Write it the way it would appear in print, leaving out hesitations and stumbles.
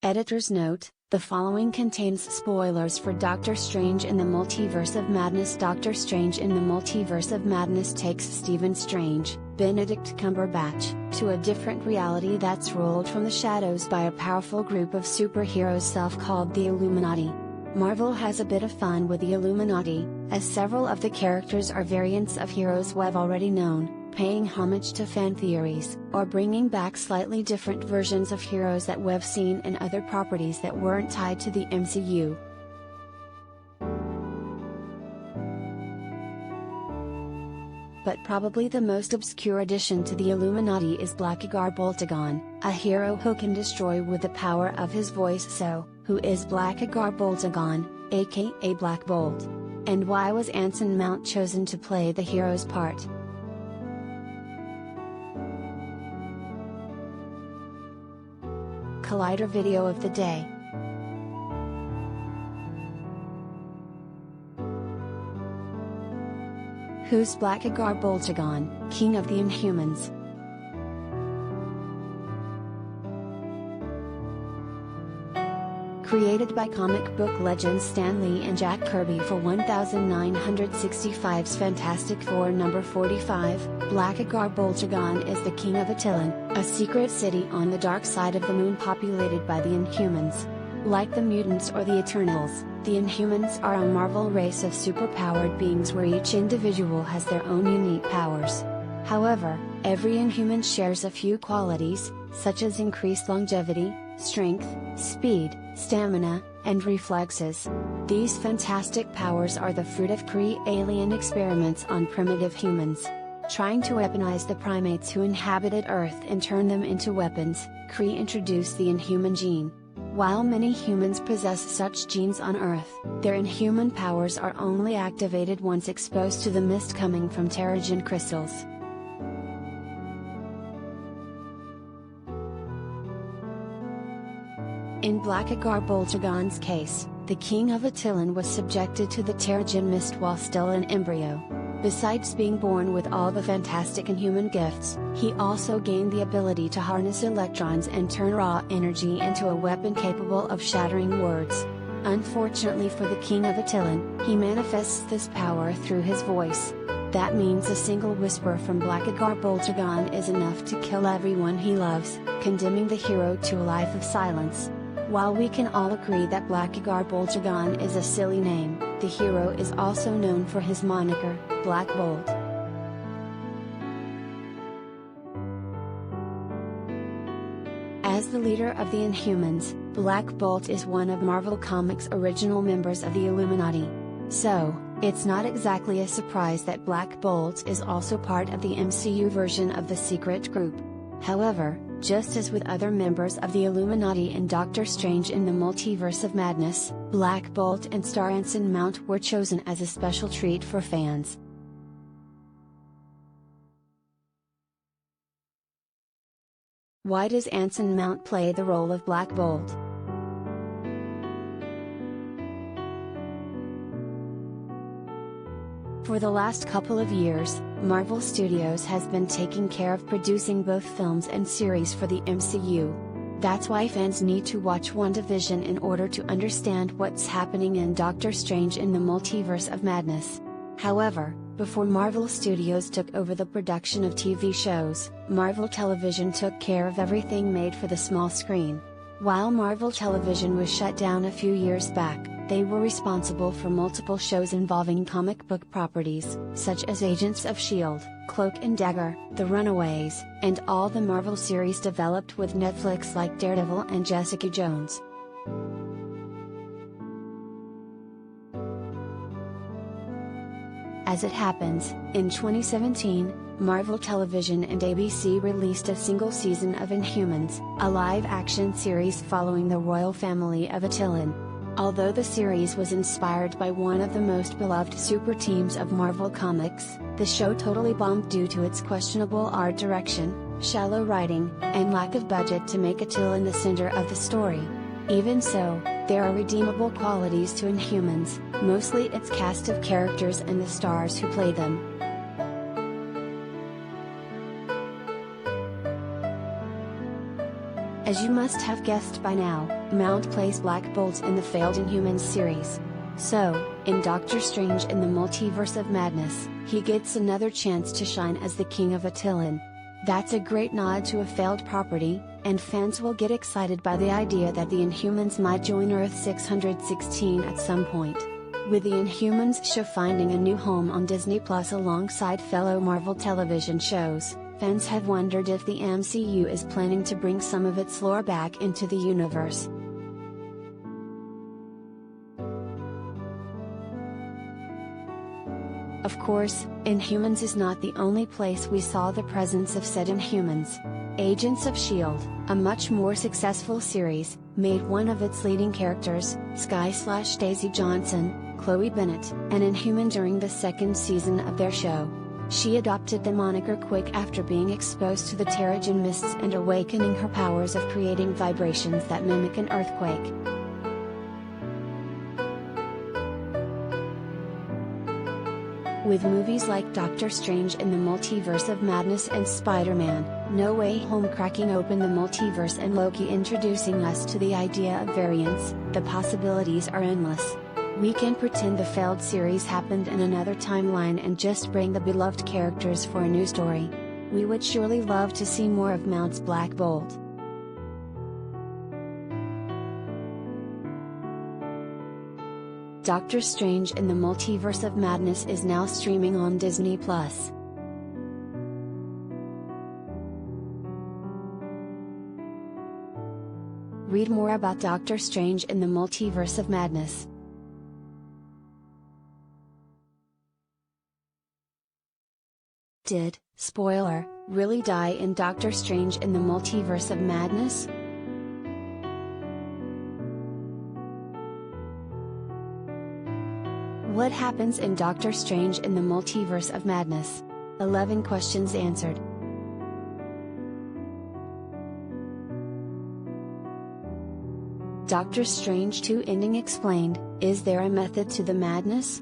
Editor's note: the following contains spoilers for Doctor Strange in the Multiverse of Madness. Doctor Strange in the Multiverse of Madness takes Stephen Strange, Benedict Cumberbatch, to a different reality that's ruled from the shadows by a powerful group of superheroes self-called the Illuminati. Marvel has a bit of fun with the Illuminati, as several of the characters are variants of heroes we've already known, paying homage to fan theories, or bringing back slightly different versions of heroes that we've seen in other properties that weren't tied to the MCU. But probably the most obscure addition to the Illuminati is Black Agar Boltagon, a hero who can destroy with the power of his voice. So, who is Black Agar Boltagon, aka Black Bolt? And why was Anson Mount chosen to play the hero's part? Collider video of the day. Who's Black Agar Boltagon, king of the Inhumans? Created by comic book legends Stan Lee and Jack Kirby for 1965's Fantastic Four number 45, Black Agar Boltagon is the king of Attilan, a secret city on the dark side of the moon populated by the Inhumans. Like the mutants or the Eternals, the Inhumans are a Marvel race of superpowered beings where each individual has their own unique powers. However, every Inhuman shares a few qualities, such as increased longevity, strength, speed, stamina, and reflexes. These fantastic powers are the fruit of Kree alien experiments on primitive humans. Trying to weaponize the primates who inhabited Earth and turn them into weapons, Kree introduced the Inhuman gene. While many humans possess such genes on Earth, their Inhuman powers are only activated once exposed to the mist coming from Terrigen crystals. In Black Agar Boltagon's case, the king of Attilan was subjected to the Terrigen mist while still an embryo. Besides being born with all the fantastic Inhuman gifts, he also gained the ability to harness electrons and turn raw energy into a weapon capable of shattering words. Unfortunately for the king of Attilan, he manifests this power through his voice. That means a single whisper from Black Agar Boltagon is enough to kill everyone he loves, condemning the hero to a life of silence. While we can all agree that Black Agar Boltagon is a silly name, the hero is also known for his moniker, Black Bolt. As the leader of the Inhumans, Black Bolt is one of Marvel Comics' original members of the Illuminati. So, it's not exactly a surprise that Black Bolt is also part of the MCU version of the secret group. However, just as with other members of the Illuminati and Doctor Strange in the Multiverse of Madness, Black Bolt and star Anson Mount were chosen as a special treat for fans. Why does Anson Mount play the role of Black Bolt? For the last couple of years, Marvel Studios has been taking care of producing both films and series for the MCU. That's why fans need to watch WandaVision in order to understand what's happening in Doctor Strange in the Multiverse of Madness. However, before Marvel Studios took over the production of TV shows, Marvel Television took care of everything made for the small screen. While Marvel Television was shut down a few years back, they were responsible for multiple shows involving comic book properties, such as Agents of S.H.I.E.L.D., Cloak and Dagger, The Runaways, and all the Marvel series developed with Netflix like Daredevil and Jessica Jones. As it happens, in 2017, Marvel Television and ABC released a single season of Inhumans, a live-action series following the royal family of Attilan. Although the series was inspired by one of the most beloved super teams of Marvel Comics, the show totally bombed due to its questionable art direction, shallow writing, and lack of budget to make Attilan the center of the story. Even so, there are redeemable qualities to Inhumans, mostly its cast of characters and the stars who play them. As you must have guessed by now, Mount plays Black Bolt in the failed Inhumans series. So, in Doctor Strange in the Multiverse of Madness, he gets another chance to shine as the King of Attilan. That's a great nod to a failed property, and fans will get excited by the idea that the Inhumans might join Earth 616 at some point. With the Inhumans show finding a new home on Disney Plus alongside fellow Marvel television shows, fans have wondered if the MCU is planning to bring some of its lore back into the universe. Of course, Inhumans is not the only place we saw the presence of said Inhumans. Agents of S.H.I.E.L.D., a much more successful series, made one of its leading characters, Skye/Daisy Johnson, Chloe Bennett, an Inhuman during the second season of their show. She adopted the moniker quick after being exposed to the Terrigen mists and awakening her powers of creating vibrations that mimic an earthquake. With movies like Doctor Strange in the Multiverse of Madness and Spider-Man: No Way Home cracking open the multiverse and Loki introducing us to the idea of variants, the possibilities are endless. We can pretend the failed series happened in another timeline and just bring the beloved characters for a new story. We would surely love to see more of Mount's Black Bolt. Doctor Strange in the Multiverse of Madness is now streaming on Disney Plus. Read more about Doctor Strange in the Multiverse of Madness. Did, spoiler, really die in Doctor Strange in the Multiverse of Madness? What happens in Doctor Strange in the Multiverse of Madness? 11 questions answered. Doctor Strange 2 ending explained. Is there a method to the madness?